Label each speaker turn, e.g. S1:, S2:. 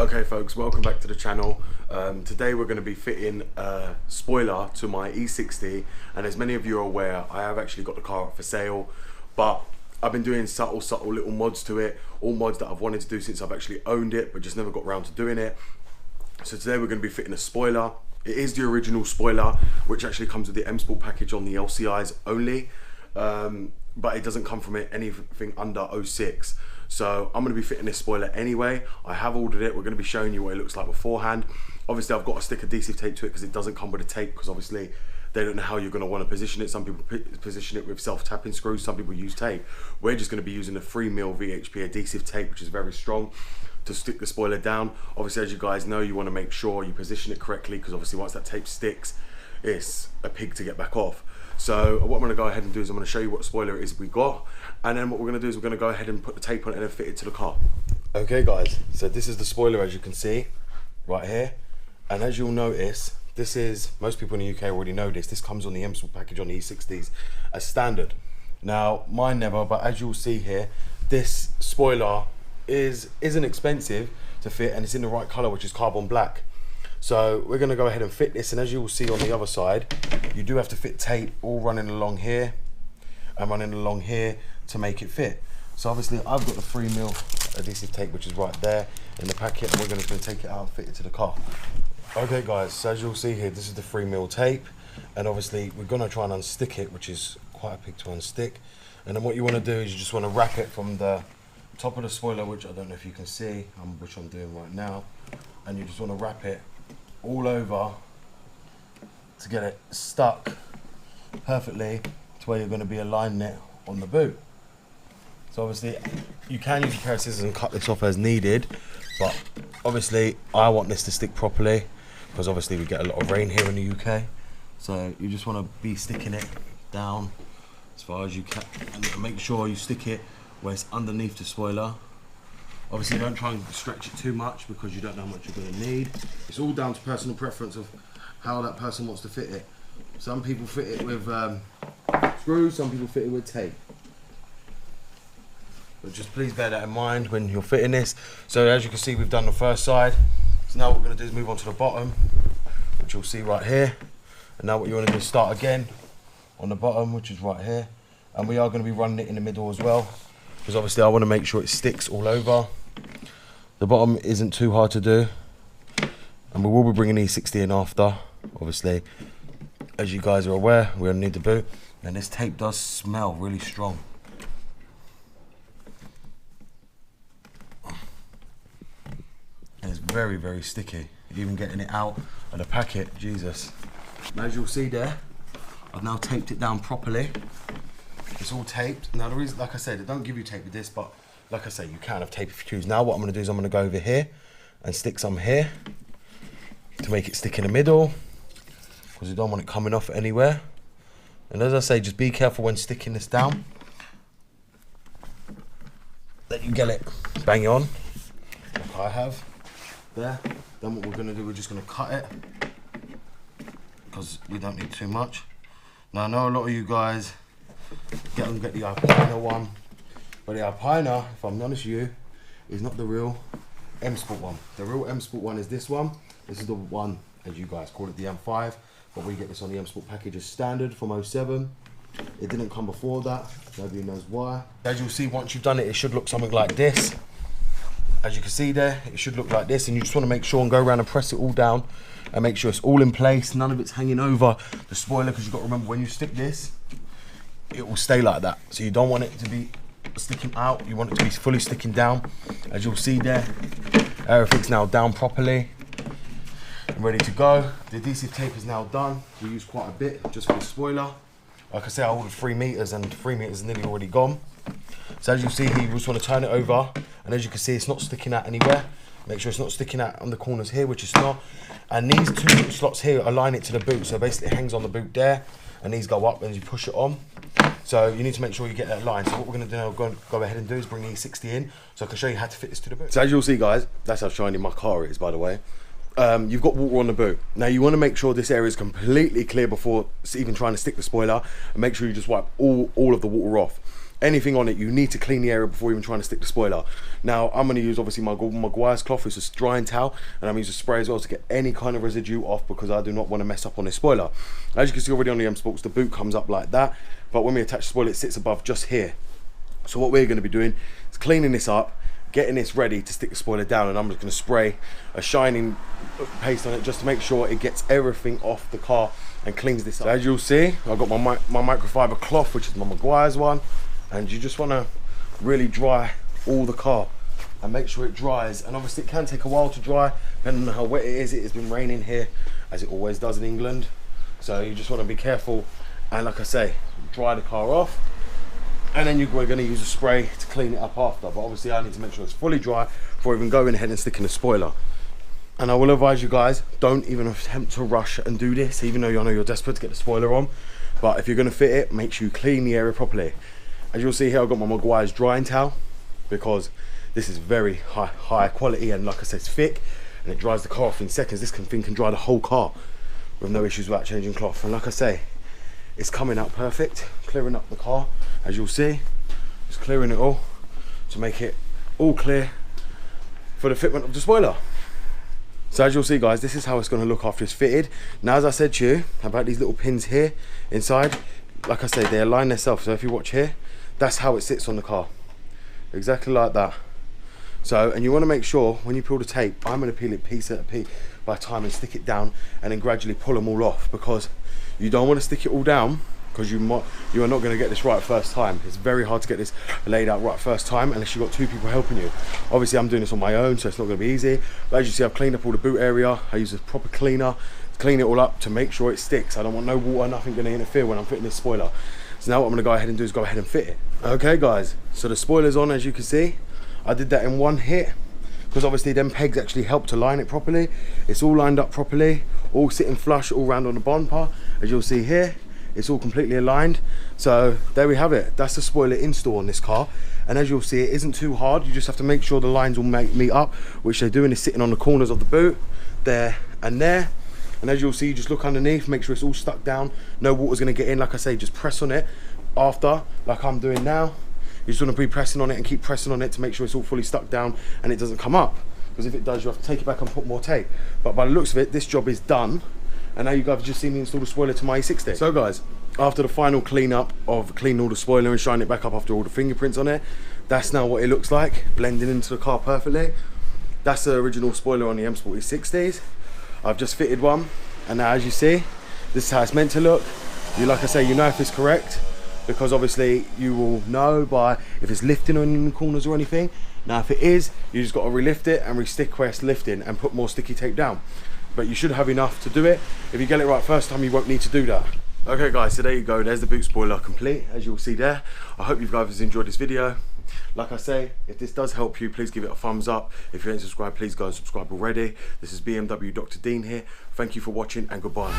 S1: Okay folks, welcome back to the channel. Today we're going to be fitting a spoiler to my E60, and as many of you are aware, I have actually got the car up for sale, but I've been doing subtle little mods to it, all mods that I've wanted to do since I've actually owned it but just never got around to doing it. So today we're going to be fitting a spoiler. It is the original spoiler, which actually comes with the M Sport package on the LCIs only, but it doesn't come from it anything under 06. So I'm going to be fitting this spoiler anyway. I have ordered it. We're going to be showing you what it looks like beforehand. Obviously I've got to stick adhesive tape to it because it doesn't come with a tape, because obviously they don't know how you're going to want to position it. Some people position it with self-tapping screws, some people use tape. We're just going to be using a 3mm VHP adhesive tape, which is very strong, to stick the spoiler down. Obviously, as you guys know, you want to make sure you position it correctly, because obviously once that tape sticks, it's a pig to get back off. So what I'm going to go ahead and do is I'm going to show you what spoiler it is we got, and then what we're going to do is we're going to go ahead and put the tape on it and then fit it to the car. Okay guys, so this is the spoiler, as you can see right here, and as you'll notice, this is, most people in the UK already know this comes on the M Sport package on the E60s as standard. Now mine never, but as you'll see here, this spoiler isn't expensive to fit, and it's in the right color, which is carbon black. So we're going to go ahead and fit this, and as you will see on the other side, you do have to fit tape all running along here and running along here to make it fit. So obviously I've got the 3mm adhesive tape, which is right there in the packet, and we're going to take it out and fit it to the car. Okay guys, so as you'll see here, this is the 3mm tape, and obviously we're going to try and unstick it, which is quite a pig to unstick. And then what you want to do is you just want to wrap it from the top of the spoiler, which I don't know if you can see, which I'm doing right now, and you just want to wrap it all over to get it stuck perfectly to where you're going to be aligning it on the boot. So obviously you can use a pair of scissors and cut this off as needed, but obviously I want this to stick properly, because obviously we get a lot of rain here in the UK, so you just want to be sticking it down as far as you can, and make sure you stick it where it's underneath the spoiler. Obviously don't try and stretch it too much, because you don't know how much you're going to need. It's all down to personal preference of how that person wants to fit it. Some people fit it with screws, some people fit it with tape. But just please bear that in mind when you're fitting this. So as you can see, we've done the first side. So now what we're going to do is move on to the bottom, which you'll see right here. And now what you want to do is start again on the bottom, which is right here. And we are going to be running it in the middle as well, because obviously I want to make sure it sticks all over. The bottom isn't too hard to do, and we will be bringing E60 in after. Obviously, as you guys are aware, we're going to need the boot, and this tape does smell really strong. And it's very, very sticky. Even getting it out of the packet, Jesus. And as you'll see there, I've now taped it down properly. It's all taped. Now the reason, like I said, they don't give you tape with this, but like I say, you can have tape if you choose. Now what I'm going to do is I'm going to go over here and stick some here to make it stick in the middle, because you don't want it coming off anywhere. And as I say, just be careful when sticking this down that you get it bang on, like I have there. Then what we're going to do, we're just going to cut it, because we don't need too much. Now I know a lot of you guys get the Alpina one, but the Alpina, if I'm honest with you, is not the real M Sport one. The real M Sport one is this one. This is the one, as you guys call it, the M5, but we get this on the M Sport package as standard from 07. It didn't come before that, nobody knows why. As you'll see, once you've done it, it should look something like this. As you can see there, it should look like this, and you just want to make sure and go around and press it all down and make sure it's all in place, none of it's hanging over the spoiler, because you've got to remember, when you stick this, it will stay like that. So you don't want it to be sticking out, you want it to be fully sticking down. As you'll see there, everything's now down properly and ready to go. The adhesive tape is now done. We use quite a bit just for the spoiler. Like I said, I ordered 3 meters, and 3 meters is nearly already gone. So as you see here, you just want to turn it over, and as you can see, it's not sticking out anywhere. Make sure it's not sticking out on the corners here, which it's not. And these 2 slots here align it to the boot, so basically it hangs on the boot there, and these go up and you push it on. So you need to make sure you get that line. So what we're going to do now, go ahead and do is bring the E60 in, so I can show you how to fit this to the boot. So as you'll see guys, that's how shiny my car is, by the way. You've got water on the boot. Now you want to make sure this area is completely clear before even trying to stick the spoiler, and make sure you just wipe all of the water off. anything on it, you need to clean the area before even trying to stick the spoiler. Now I'm going to use obviously my Maguire's cloth, which is a drying towel, and I'm going to use a spray as well to get any kind of residue off, because I do not want to mess up on this spoiler. As you can see already on the M Sports, the boot comes up like that, but when we attach the spoiler, it sits above just here. So what we're going to be doing is cleaning this up, getting this ready to stick the spoiler down, and I'm just going to spray a shining paste on it just to make sure it gets everything off the car and cleans this up. So as you'll see, I've got my microfiber cloth, which is my Maguire's one, and you just want to really dry all the car and make sure it dries. And obviously it can take a while to dry depending on how wet it is. It has been raining here, as it always does in England, so you just want to be careful and, like I say, dry the car off. And then we're going to use a spray to clean it up after. But obviously I need to make sure it's fully dry before even going ahead and sticking the spoiler. And I will advise you guys, don't even attempt to rush and do this, even though I know you're desperate to get the spoiler on. But if you're going to fit it, make sure you clean the area properly. As you'll see here, I've got my Maguire's drying towel, because this is very high quality, and like I said, it's thick and it dries the car off in seconds. This thing can dry the whole car with no issues without changing cloth. And like I say, it's coming out perfect, clearing up the car, as you'll see. Just clearing it all to make it all clear for the fitment of the spoiler. So as you'll see guys, this is how it's going to look after it's fitted. Now as I said to you about these little pins here inside, like I say, they align themselves. So if you watch here, that's how it sits on the car, exactly like that. So, and you want to make sure when you peel the tape, I'm going to peel it piece at a piece by time and stick it down, and then gradually pull them all off, because you don't want to stick it all down, because you are not going to get this right first time. It's very hard to get this laid out right first time unless you've got two people helping you. Obviously I'm doing this on my own, so it's not going to be easy, but as you see, I've cleaned up all the boot area. I use a proper cleaner to clean it all up to make sure it sticks. I don't want no water, nothing going to interfere when I'm fitting this spoiler. So now what I'm going to go ahead and do is go ahead and fit it. Okay guys, so the spoiler's on, as you can see. I did that in one hit, because obviously them pegs actually help to line it properly. It's all lined up properly, all sitting flush all round on the bumper. As you'll see here, it's all completely aligned. So there we have it. That's the spoiler install on this car. And as you'll see, it isn't too hard. You just have to make sure the lines will meet up, which they're doing is sitting on the corners of the boot, there and there. And as you'll see, you just look underneath, make sure it's all stuck down. No water's gonna get in. Like I say, just press on it after, like I'm doing now. You just want to be pressing on it and keep pressing on it to make sure it's all fully stuck down and it doesn't come up. Because if it does, you have to take it back and put more tape. But by the looks of it, this job is done. And now you guys have just seen me install the spoiler to my E60. So guys, after the final clean up of cleaning all the spoiler and shining it back up after all the fingerprints on it, that's now what it looks like, blending into the car perfectly. That's the original spoiler on the M Sport E60s. I've just fitted one, and now as you see, this is how it's meant to look. You, like I say, you know if it's correct, because obviously you will know by if it's lifting on the corners or anything. Now if it is, you just got to relift it and re-stick where it's lifting and put more sticky tape down. But you should have enough to do it. If you get it right first time, you won't need to do that. Okay guys, so there you go, there's the boot spoiler complete, as you'll see there. I hope you guys enjoyed this video. Like I say, if this does help you, please give it a thumbs up. If you ain't subscribed, please go and subscribe already. This is BMW Dr. Dean here. Thank you for watching, and goodbye.